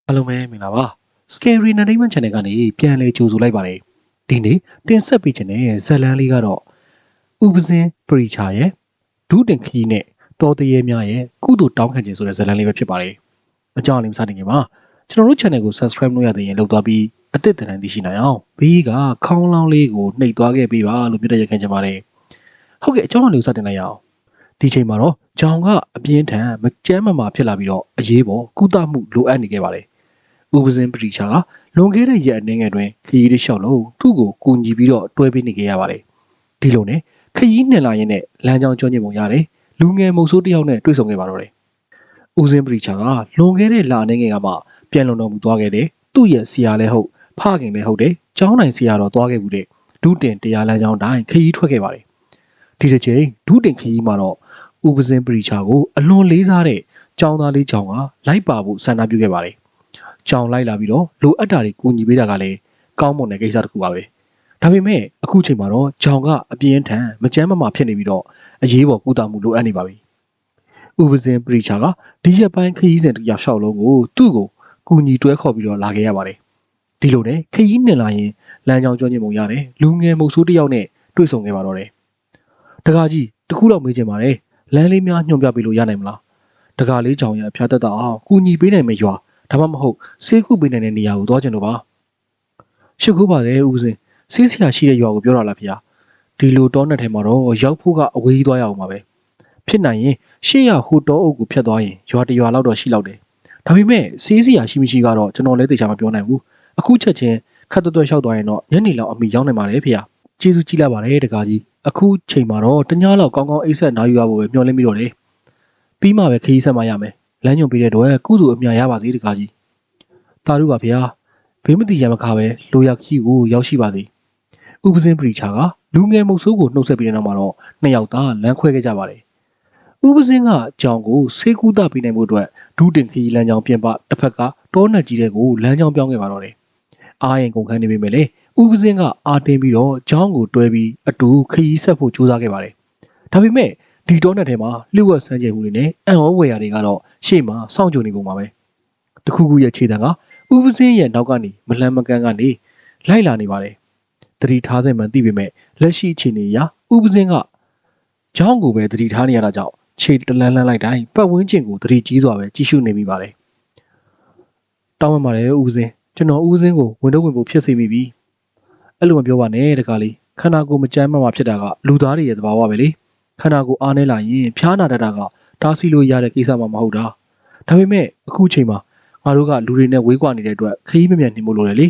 အားလုံးပဲမင်္ဂလာပါ Scary Entertainment Channel ကနေပြန်လည်ကြိုဆိုလိုက်ပါတယ်ဒီနေ့တင်ဆက်ပေးခြင်းတဲ့ဇာတ်လမ်းလေးကတော့ဥပဇင်းပရိချာရဲ့ဒုတင်ခီးနဲ့တော်တရေများရဲ့ကုသိုလ်တောင်းခံခြင်းဆိုတဲ့ဇာတ်လမ်းလေးပဲဖြစ်ပါတယ်အကြောင်းအလေးမစတင်ခင်မှာကျွန်တော်တို့ channel ကို subscribe လုပ်ရတဲ့ရင်လုပ်သွားပြီးအသစ်တန်သိရှိနိုင်အောင်ဘေးကခေါင်းလောင်းလေးကိုနှိပ်သွားခဲ့ပေးပါလို့ပြောတဲ့ရခင်ချင်ပါတယ်ဟုတ်ကဲ့အကြောင်းအလေးစတင်လိုက်ရအောင်ဒီချိန်မှာတော့ဂျောင်ကအပြင်းထန်မကြမ်းမမာဖြစ်လာပြီးတော့အရေးပေါ်ကုသမှုလိုအပ်နေခဲ့ပါတယ်ဥပဇင်းပရိချာကလွန်ခဲ့တဲ့ရက်အနေငယ်တွင်ခရီးလေးလျှောက်လို့သူ့ကိုကူညီပြီးတော့တွဲပေးနေခဲ့ရပါတယ်ဒီလိုနဲ့ခရီးနှင်လာရင်နဲ့လမ်းကြောင်းကျွမ်းကျင်ပုံရတယ်လူငယ်မုတ်ဆိုးတစ်ယောက်နဲ့တွေ့ဆုံခဲ့ပါတော့တယ်ဥပဇင်းပရိချာကလွန်ခဲ့တဲ့လအနေငယ်ကမှပြန်လုံတော်မူသွားခဲ့တယ်သူ့ရဲ့ဆရာလည်းဟုတ်ဖခင်လည်းဟုတ်တယ်ကျောင်းနိုင်ဆရာတော်သွားခဲ့ဘူးတဲ့ဒုတင်တရားလမ်းကြောင်းတိုင်းခရီးထွက်ခဲ့ပါတယ်ဒီတစ်ချိန်ဒုတင်ခရီးမှာတော့ဥပဇင်းပရိချာကိုအလွန်လေးစားတဲ့ကျောင်းသားလေးကျောင်းကလိုက်ပါဖို့ဆန္ဒပြုခဲ့ပါတယ်ကြောင်လိုက်လာပြီးတော့လိုအပ်တာတွေကူညီပေးတာကလည်းကောင်းမွန်တဲ့ကိစ္စတစ်ခုပါပဲဒါပေမဲ့အခုချိန်မှာတော့ကြောင်ကအပြင်းထန်မကြမ်းမမာဖြစ်နေပြီးတော့အရေးပေါ်ကုသမှုလိုအပ်နေပါပြီဥပဇင်းပရိချာကဒီရက်ပိုင်းခရီးစဉ်တစ်ယောက်လျှောက်လုံးကိုသူ့ကိုကူညီတွဲခေါ်ပြီးတော့လာခဲ့ရပါတယ်ဒီလိုနဲ့ခရီးနှင်လာရင်လမ်းကြောင်းကျွမ်းကျင်ပုံရတယ်လူငယ်မုတ်ဆိုးတစ်ယောက်နဲ့တွေ့ဆုံခဲ့ပါတော့တယ်တကားကြီးတခုတော့မေးချင်ပါတယ်လမ်းလေးများညွှန်ပြပေးလို့ရနိုင်မလားတကားလေးကြောင်ရအဖျားတက်တာအောင်ကူညီပေးနိုင်မယ့်ရွာဒါမှမဟုတ်ဆေးကုပေးနိုင်တဲ့နေရာကိုသွားကြလို့ပါရှိခိုးပါတယ်ဦးစင်ဆေးဆရာရှိတဲ့ရွာကိုပြောတာလားဖေ။ဒီလိုတောနဲ့ထဲမှာတော့ရောက်ဖို့ကအဝေးကြီးသွားရအောင်ပါပဲဖြစ်နိုင်ရင်ရှေ့ရဟိုတောအုပ်ကိုဖျက်သွားရင်ရွာတစ်ရွာလောက်တော့ရှိလောက်တယ်ဒါပေမဲ့ဆေးဆရာရှိမရှိကတော့ကျွန်တော်လည်းသိချာမပြောနိုင်ဘူးအခုချက်ချင်းခတ်တွတ်လျှောက်သွားရင်တော့ညနေလောက်အမိရောက်နိုင်ပါတယ်ဖေ။ကျေးဇူးကြီးလိုက်ပါတယ်တကားကြီးအခုချိန်မှာတော့တ냐လောက်ကောင်းကောင်းအိတ်ဆက်နားယူရဖို့ပဲမျှော်လင့်ပြီးတော့တယ်ပြီးမှပဲခရီးဆက်မှရမယ်လမ်းညွှန်ပေးတဲ့တော့ကုသိုလ်အမြတ်ရပါစေတကားကြီးတာတို့ပါဗျာဘေးမတိရမခါပဲလိုရခီကိုရောက်ရှိပါစေဥပဇင်းပရိချာကလူငယ်မုတ်ဆိုးကိုနှုတ်ဆက်ပြီးတဲ့နောက်မှာတော့နှစ်ယောက်သားလမ်းခွဲခဲ့ကြပါတယ်ဥပဇင်းကကြောင်ကိုဆေးကူတာပေးနိုင်မှုအတွက်ဒုတင်ခီလမ်းကြောင်းပြင်ပတစ်ဖက်ကတောနက်ကြီးတဲ့ကိုလမ်းကြောင်းပြောင်းခဲ့ပါတော့တယ်အားရင်ကုန်ခန်းနေပေမဲ့လေဥပဇင်းကအာတင်ပြီးတော့ကြောင်ကိုတွဲပြီးအတူခရီးဆက်ဖို့ကြိုးစားခဲ့ပါတယ်ဒါပေမဲ့ဒီတောနက်ထဲမှာလျှို့ဝှက်ဆန်းကျင်မှုတွေနဲ့အံ့ဩဝယ်ရာတွေကတော့ရှေ့မှာစောင့်ကြိုနေပုံပါပဲတခုခုရဲ့ခြေတံကဥပဇင်းရဲ့နောက်ကနေမလှမ်းမကမ်းကနေလိုက်လာနေပါတယ်တတိထားတဲ့မှန်သိပေမဲ့လက်ရှိအခြေအနေအရဥပဇင်းကကြောင်းကိုပဲတတိထားနေရတာကြောင့်ခြေတလန်းလန်းလိုက်တိုင်းပတ်ဝန်းကျင်ကိုတတိကြီးစွာပဲကြည့်ရှုနေမိပါတယ်တောင်းပန်ပါတယ်ဥပဇင်းကျွန်တော်ဥပဇင်းကိုဝင်တော့ဝင်ဖို့ဖြစ်စေမိပြီအဲ့လိုမပြောပါနဲ့တကားလေးခန္ဓာကိုယ်မကြမ်းမှဖြစ်တာကလူသားတွေရဲ့သဘာဝပဲလေခန္ဓာကိုယ်အားနေလာရင်ဖျားနာတတ်တာကတားဆီးလို့ရတဲ့ကိစ္စမှမဟုတ်တာဒါပေမဲ့အခုချိန်မှာငါတို့ကလူတွေနဲ့ဝေးကွာနေတဲ့အတွက်ခရီးမမြန်နေမို့လို့လေ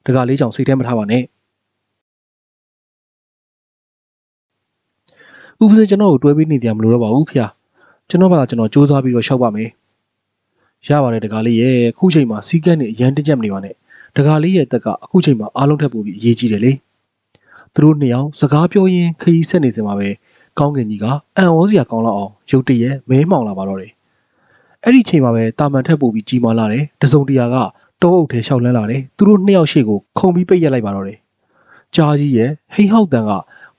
တကားလေးကြောင့်စိတ်ထဲမထားပါနဲ့ဥပဇင်းကျွန်တော်ကိုတွဲပြီးနေတယ်မလို့တော့ပါဘူးဖေ။ကျွန်တော်ဘာသာကျွန်တော်စူးစမ်းပြီးတော့ရှောက်ပါမယ်။ရပါတယ်တကားလေးရဲ့အခုချိန်မှာစီးကန်းနေအရန်တက်ကြက်မနေပါနဲ့။တကားလေးရဲ့တက်ကအခုချိန်မှာအားလုံးထပ်ပို့ပြီးအရေးကြီးတယ်လေ။သူတို့နှစ်ယောက်စကားပြောရင်းခရီးဆက်နေစင်မှာပဲကောင်းကင်ကြီးကအံ့ဩစရာကောင်းလောက်အောင်ရုတ်တရက်မဲမှောင်လာပါတော့တယ်။အဲ့ဒီချိန်မှာပဲတာမန်ထက်ပို့ပြီးကြီးမားလာတယ်။တစုံတရာကတောအုပ်ထဲရှောက်လန်းလာတယ်။သူတို့နှစ်ယောက်ရှေ့ကိုခုံပြီးပိတ်ရက်လိုက်ပါတော့တယ်။ကြားကြီးရဲ့ဟိဟောက်တန်က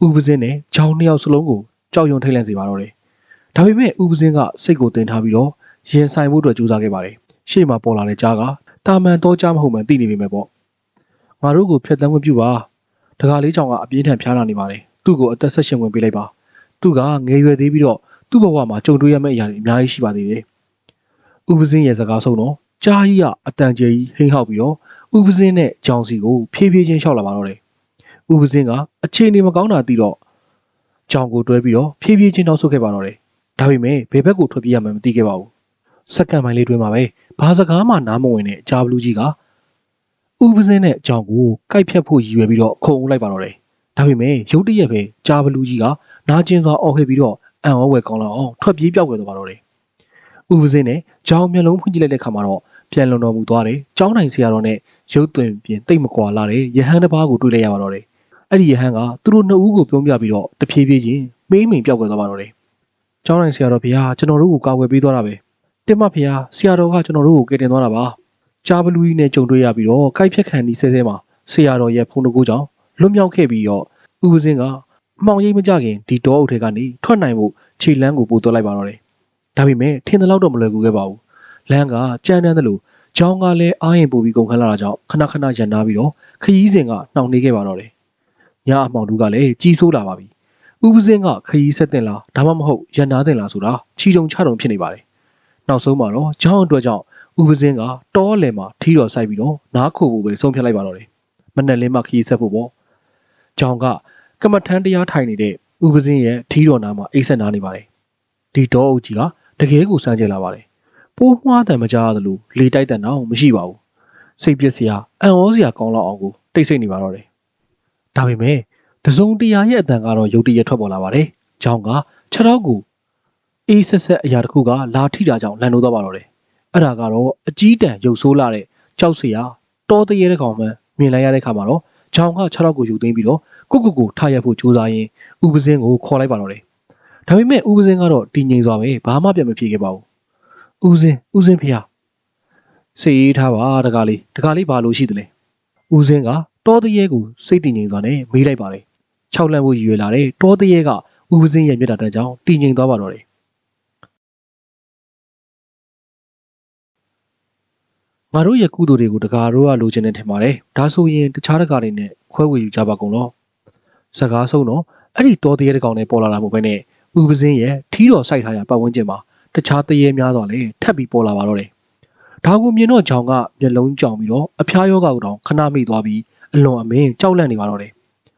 ဥပဇင်းနဲ့ဂျောင်းနှစ်ယောက်စလုံးကိုကြောက်ရွံ့ထိတ်လန့်စေပါတော့တယ်။ဒါပေမဲ့ဥပဇင်းကစိတ်ကိုတင်ထားပြီးတော့ရင်ဆိုင်ဖို့အတွက်ကြိုးစားခဲ့ပါတယ်။ရှေ့မှာပေါ်လာတဲ့ကြားကတာမန်တော့ကြားမဟုတ်မှန်သိနေပေမဲ့ပေါ့။ငါတို့ကိုဖျက်ဆီးခွင့်ပြုပါ။တကားလေးချောင်ကအပြင်းထန်ဖျားလာနေပါတယ်။သူ့ကိုအသက်ဆက်ရှင်ဝင်ပေးလိုက်ပါ။သူကငယ်ရွယ်သေးပြီးတော့သူ့ဘဝမှာကြုံတွေ့ရမယ့်အရာတွေအများကြီးရှိပါသေးတယ်။ဥပဇင်းရဲ့စကားဆုံးတော့ကြားကြီးကအတန်ကျဲကြီးဟိဟောက်ပြီးတော့ဥပဇင်းနဲ့ကြောင်စီကိုဖြည်းဖြည်းချင်းလျှောက်လာပါတော့တယ်။ဥပဇင်းကအခြေအနေမကောင်းတာသိတော့ကြောင်ကိုတွဲပြီးတော့ဖြည်းဖြည်းချင်းနောက်ဆုတ်ခဲ့ပါတော့တယ်။ဒါပေမဲ့ဘယ်ဘက်ကိုထွက်ပြေးရမှန်းမသိခဲ့ပါဘူး။စက္ကန့်ပိုင်းလေးတွင်းမှာပဲဘာစကားမှနားမဝင်တဲ့ဂျာဘလူးကြီးကဥပဇင်းနဲ့ကြောင်ကိုကိုက်ဖြတ်ဖို့ရည်ရွယ်ပြီးတော့ခုံဦးလိုက်ပါတော့တယ်။ဒါပေမဲ့ရုတ်တရက်ပဲဂျာဘလူးကြီးကနာကျင်စွာအော်ဟစ်ပြီးတော့အံ့ဩဝယ်ကောင်းလောက်အောင်ထွက်ပြေးပြောက်ွယ်သွားပါတော့တယ်။ဥပဇင်းနဲ့ကြောင်မျက်လုံးဖွင့်ကြည့်လိုက်တဲ့ခါမှာတော့ပြန်လုံတော်မူသွားတယ်။ကျောင်းနိုင်ဆရာတော်နဲ့ရုပ်သွင်းပြင်တိတ်မကွာလာတဲ့ရဟန်းတစ်ပါးကိုတွေ့လိုက်ရပါတော့တယ်။အဲ့ဒီရဟန်းကသူတို့နှစ်ဦးကိုပြုံးပြပြီးတော့တဖြည်းဖြည်းချင်းမေးမိန်ပြောက်ွယ်သွားပါတော့တယ်။ကျောင်းနိုင်ဆရာတော်ဖေဟာကျွန်တော်တို့ကိုကာကွယ်ပေးသွားတာပဲ။တင်မဖေဟာဆရာတော်ကကျွန်တော်တို့ကိုကယ်တင်သွားတာပါ။ဂျာဘလူးကြီးနဲ့ကြုံတွေ့ရပြီးတော့ကိုက်ဖြတ်ခံဒီဆဲဆဲမှာဆရာတော်ရဲ့ဖုန်းတကူကြောင့်လွတ်မြောက်ခဲ့ပြီးတော့ဥပဇင်းကမှောင်ရိပ်မကြခင်ဒီတောအုပ်ထဲကနေထွက်နိုင်ဖို့ခြေလမ်းကိုပို့သွလိုက်ပါတော့တယ်။ဒါပေမဲ့ထင်သလောက်တော့မလွယ်ကူခဲ့ပါဘူး။လမ်းကကြမ်းတမ်းသလို ကြောင်းကလည်းအားရင်ပို့ပြီးကုန်ခန်းလာတာကြောင့်ခဏခဏရန်နာပြီးတော့ခရီးစဉ်ကနှောင့်နှေးခဲ့ပါတော့တယ်။ညအမှောင်တူကလည်းကြီးစိုးလာပါပြီ။ဥပစင်းကခရီးဆက်တင်လားဒါမှမဟုတ်ရန်နာတင်လားဆိုတာချီတုံချတုံဖြစ်နေပါတယ်။နောက်ဆုံးမှာတော့ကြောင်းအတွက်ကြောင့်ဥပစင်းကတောအလယ်မှာထီတော်ဆိုင်ပြီးတော့နားခိုဖို့ပဲဆုံးဖြတ်လိုက်ပါတော့တယ်။မနက်လင်းမှခရီးဆက်ဖို့ပေါ့။ကြောင်းကကမထန်းတရားထိုင်နေတဲ့ဥပစင်းရဲ့ထီတော်နားမှာအိတ်ဆက်နားနေပါတယ်။ဒီတောအုပ်ကြီးကတကယ်ကိုစမ်းကြလာပါတယ်။ပိုးမွှားတံမကြားရသလိုလေတိုက်တံတော့မရှိပါဘူး။စိတ်ပြစ်စရာအံ့ဩစရာကောင်းလောက်အောင်ကိုတိတ်ဆိတ်နေပါတော့တယ်။ဒါပေမဲ့တစုံတရာရဲ့အတန်ကတော့ရုတ်တရက်ထွက်ပေါ်လာပါတယ်။ကြောင်းကခြေထောက်ကိုအေးဆက်ဆက်အရာတစ်ခုကလာထိတာကြောင့်လန်လို့သွားပါတော့တယ်။အဲ့ဒါကတော့အကြီးတန်းရုပ်ဆိုးလာတဲ့ကြောက်စရာတောတရေတဲ့ကောင်မှမြင်လိုက်ရတဲ့ခါမှာတော့ကြောင်းကခြေထောက်ကိုယူသိမ်းပြီးတော့ကိုထားရဖို့ကြိုးစားရင်းဥပစင်းကိုခေါ်လိုက်ပါတော့တယ်။ဒါပေမဲ့ဥပစင်းကတော့တည်ငြိမ်စွာပဲဘာမှပြန်မဖြစ်ခဲ့ပါဘူး။ဥပစင်းဖေ။စိတ်အေးထားပါတကားလေးဘာလို့ရှိသလဲ။ဥစင်းကတောတရေကိုစိတ်တည်ငြိမ်စွာနဲ့မေးလိုက်ပါတယ်။6လန့်ဖို့ရည်ရွယ်လာတဲ့တောတရေကဥပစင်းရဲ့မျက်နှာတန်းကြောင့်တည်ငြိမ်သွားပါတော့တယ်။ငါတို့ရဲ့ကုသိုလ်တွေကိုတကားတို့ကလိုချင်နေထင်ပါတယ်။ဒါဆိုရင်တခြားတကားတွေနဲ့ခွဲဝေယူကြပါကုန်လို့။စကားဆုံးတော့အဲ့ဒီတောတရေတကောင်နဲ့ပေါ်လာတာမဟုတ်ဘဲနဲ့ဥပစင်းရဲ့ထီးတော်စိုက်ထားရပတ်ဝန်းကျင်မှာတခြားတရေများစွာလည်းထပ်ပြီးပေါ်လာပါတော့တယ်။ဒါကိုမြင်တော့ကြောင်ကမျက်လုံးကြောင်ပြီးတော့အဖျားယောဂကိုတောင်ခဏမိသွားပြီးအလွန်အမင်းကြောက်လန့်နေပါတော့တယ်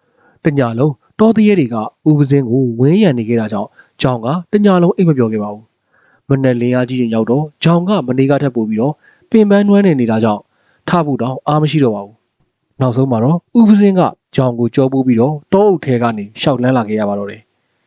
။တညလုံးတောတရေတွေကဥပစင်းကိုဝင်းရံနေခဲ့တာကြောင့်ကြောင်ကတညလုံးအိတ်မပြောခဲ့ပါဘူး။မနဲ့လင်းအားကြီးရင်ရောက်တော့ကြောင်ကမနေကထက်ပို့ပြီးတော့ပင်ပန်းနွမ်းနေနေတာကြောင့်ထဖို့တောင်အားမရှိတော့ပါဘူး။နောက်ဆုံးမှာတော့ဥပစင်းကကြောင်ကိုကြောပိုးပြီးတော့တောအုပ်ထဲကနေရှောက်လန်းလာခဲ့ရပါတော့တယ်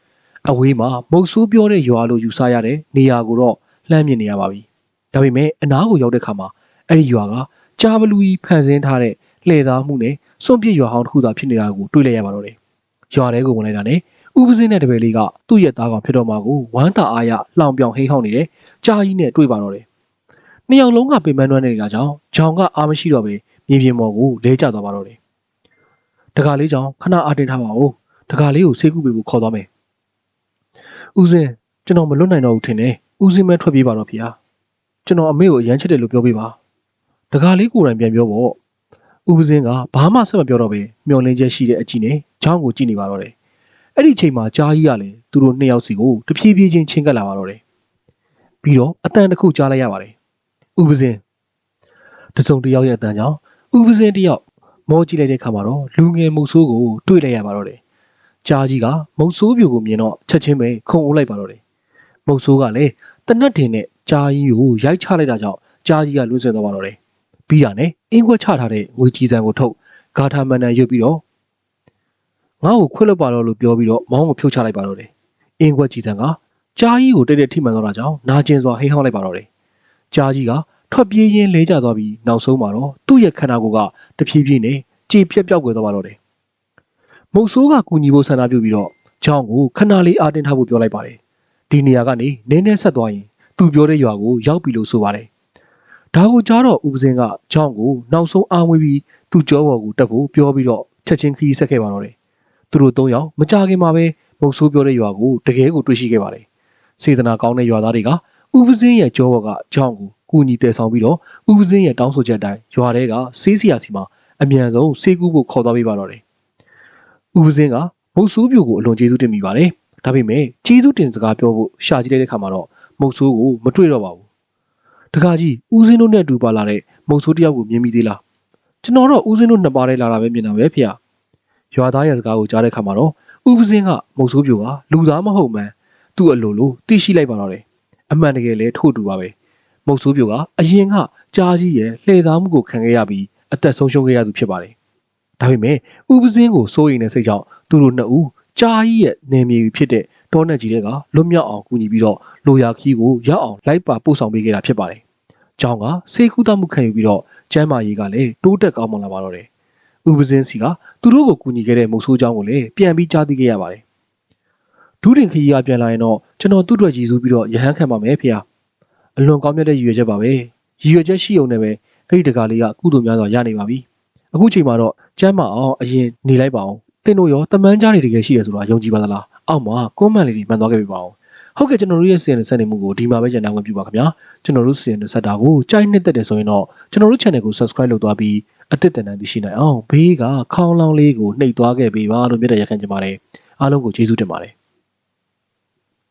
။အဝေးမှာမုတ်ဆိုးပြောတဲ့ရွာလိုယူဆရတဲ့နေရာကိုတော့လှမ်းမြင်နေရပါပြီ။ဒါပေမဲ့အနားကိုရောက်တဲ့ခါမှာအဲ့ဒီရွာကကြားဘလူကြီးဖန်ဆင်းထားတဲ့လှည့်သားမှုနဲ့စွန့်ပစ်ရွာဟောင်းတစ်ခုသာဖြစ်နေတာကိုတွေ့လိုက်ရပါတော့တယ်။ရွာထဲကိုဝင်လိုက်တာနဲ့ဥပစင်းတဲ့တပည့်လေးကသူ့ရဲ့သားကောင်ဖြစ်တော့မှကိုဝမ်းသာအားရလောင်ပြောင်ဟိဟောင်းနေတဲ့ကြားကြီးနဲ့တွေ့ပါတော့တယ်။နှစ်ယောက်လုံးကပင်ပန်းနွမ်းနေတာကြောင့်ဂျောင်ကအားမရှိတော့ပဲမြေပြင်ပေါ်ကိုလဲကျသွားပါတော့တယ်။တကားလေးကြောင့်ခဏအားတင်ထားပါဦး။တကားလေးကိုဆေးကုပေးဖို့ခေါ်သွားမယ်။ဦးစင်းကျွန်တော်မလွတ်နိုင်တော့ဘူးထင်တယ်။ဦးစင်းမဲထွက်ပြေးပါတော့ဖေ။ကျွန်တော်အမေကိုအရန်ချစ်တယ်လို့ပြောပေးပါ။တကားလေးကိုယ်တိုင်ပြန်ပြောပေါ့။ဦးစင်းကဘာမှဆက်မပြောတော့ပဲမျောလင်းချက်ရှိတဲ့အကြည့်နဲ့ဂျောင်ကိုကြည့်နေပါတော့တယ်။အဲ့ဒီချိန်မှာကြားကြီးကလည်းသူတို့နှစ်ယောက်စီကိုတဖြည်းဖြည်းချင်းချင်းကပ်လာပါတော့တယ်။ပြီးတော့အတန်တစ်ခုကြားလိုက်ရပါတယ်။ဥပစင်းတစုံတစ်ယောက်ရဲ့အတန်ကြောင့်ဥပစင်းတစ်ယောက်မောကြည့်လိုက်တဲ့ခါမှာတော့လူငယ်မုတ်ဆိုးကိုတွေ့လိုက်ရပါတော့တယ်။ကြားကြီးကမုတ်ဆိုးပြူကိုမြင်တော့ချက်ချင်းပဲခုံအိုးလိုက်ပါတော့တယ်။မုတ်ဆိုးကလည်းတနတ်တင်နဲ့ကြားကြီးကိုရိုက်ချလိုက်တာကြောင့်ကြားကြီးကလွင့်စင်သွားပါတော့တယ်။ပြီးတာနဲ့အင်းခွက်ချထားတဲ့ငွေကြီးစံကိုထုတ်ဂါထာမန်နန်ရွတ်ပြီးတော့ငါ့ကိုခွတ်လွတ်ပါတော့လို့ပြောပြီးတော့မောင်းကိုဖြုတ်ချလိုက်ပါတော့တယ်။အင်းခွက်ကြီးစံကကြားကြီးကိုတိတ်တိတ်ထိမှန်သွားတာကြောင့်နာကျင်စွာဟိဟောင်းလိုက်ပါတော့တယ်။ကြားကြီးကထွက်ပြေးရင်းလဲကျသွားပြီးနောက်ဆုံးမှာတော့သူ့ရဲ့ခန္ဓာကိုယ်ကတဖြည်းဖြည်းနဲ့ကြေပြက်ပြောက်ကွယ်သွားပါတော့တယ်။မုတ်ဆိုးကကူညီဖို့ဆန္ဒပြုပြီးတော့ဂျောင်းကိုခဏလေးအားတင်းထားဖို့ပြောလိုက်ပါတယ်။ဒီနေရာကနေနင်းနဲ့ဆက်သွားရင်သူပြောတဲ့ရွာကိုရောက်ပြီလို့ဆိုပါတယ်။ဒါကိုကြားတော့ဥပစင်းကဂျောင်းကိုနောက်ဆုံးအားမွေးပြီးသူ့ကြောပေါ်ကိုတက်ဖို့ပြောပြီးတော့ချက်ချင်းခရီးဆက်ခဲ့ပါတော့တယ်။သူတို့၃ယောက်မကြခင်မှာပဲမုတ်ဆိုးပြောတဲ့ရွာကိုတကယ်ကိုတွေ့ရှိခဲ့ပါတယ်။စေတနာကောင်းတဲ့ရွာသားတွေကဥပစင်းရဲ့ကြောပေါ်ကဂျောင်းကိုကူညီတည်ဆောင်ပြီးတော့ဥပစင်းရဲ့တောင်းဆိုချက်အတိုင်းရွာထဲကဆေးစရာစီမှာအမြန်ဆုံးဆေးကူးဖို့ခေါ်သွားပေးပါတော့တယ်။ဥပစင်းကမုတ်ဆိုးပြူကိုအလွန်ကျေးဇူးတင်မိပါတယ်။ဒါပေမဲ့ကျေးဇူးတင်စကားပြောဖို့ရှာကြည့်လိုက်တဲ့ခါမှာတော့မုတ်ဆိုးကိုမတွေ့တော့ပါဘူး။တခါကြီးဦးစင်းတို့နဲ့အတူပါလာတဲ့မုတ်ဆိုးတယောက်ကိုမြင်မိသေးလား။ကျွန်တော်တော့ဦးစင်းတို့နှစ်ပါးတည်းလာတာပဲမြင်တာပဲဖေ။ရွာသားရဲ့စကားကိုကြားတဲ့ခါမှာတော့ဥပစင်းကမုတ်ဆိုးပြူကလူသားမဟုတ်မှန်းသူ့အလိုလိုသိရှိလိုက်ပါတော့တယ်။အမှန်တကယ်လည်းထို့တူပါပဲ။မုတ်ဆိုးပြိုကအရင်ကကြားကြီးရဲ့လှည့်သားမှုကိုခံခဲ့ရပြီးအသက်ဆုံးရှုံးခဲ့ရသူဖြစ်ပါတယ်။ဒါပေမဲ့ဥပစင်းကိုစိုးရိမ်တဲ့စိတ်ကြောင့်သူတို့နှစ်ဦးကြားကြီးရဲ့နေမြေဖြစ်တဲ့တောနက်ကြီးတွေကလွတ်မြောက်အောင်ကူညီပြီးတော့လိုရာခီးကိုရောက်အောင်လိုက်ပါပို့ဆောင်ပေးခဲ့တာဖြစ်ပါတယ်။ကျောင်းကဆေးကုသမှုခံယူပြီးတော့ကျမ်းမာရေးကလည်းတိုးတက်ကောင်းမွန်လာပါတော့တယ်။ဥပစင်းစီကသူတို့ကိုကူညီခဲ့တဲ့မုတ်ဆိုးကျောင်းကိုလည်းပြန်ပြီးကြားသိခဲ့ရပါတယ်။ဒူးတင်ခီးကပြန်လာရင်တော့ကျွန်တော်သူ့အတွက်ရည်စူးပြီးတော့ရဟန်းခံပါမယ်ဖေ။အလွန်ကောင်းမြတ်တဲ့ရည်ရွယ်ချက်ပါပဲရည်ရွယ်ချက်ရှိုံနဲ့ပဲအဲ့ဒီတကားလေးကကုသိုလ်များစွာရနေပါပြီအခုချိန်မှာတော့ကျမ်းမာအောင်အရင်နေလိုက်ပါအောင်သင်တို့ရောတမန်ကြားတွေတကယ်ရှိရဆိုတာယုံကြည်ပါသလားအောက်မှာကွန်မန့်လေးတွေမှန်သွားခဲ့ပြီပါအောင် ဟုတ်ကဲ့ကျွန်တော်တို့ရဲ့စီရင်ဆက်နေမှုကိုဒီမှာပဲကြံနိုင်ဝင်ပြပါခင်ဗျာကျွန်တော်တို့စီရင်ဆက်တာကိုကြိုက်နှစ်သက်တယ်ဆိုရင်တော့ကျွန်တော်တို့ channel ကို subscribe လုပ်သွားပြီးအသစ်တင်နိုင်သိရှိနိုင်အောင်ဘေးကခေါင်းလောင်းလေးကိုနှိပ်သွားခဲ့ပေးပါလို့မြတ်တဲ့ရက်ခံချင်ပါတယ်အားလုံးကိုကျေးဇူးတင်ပါတယ်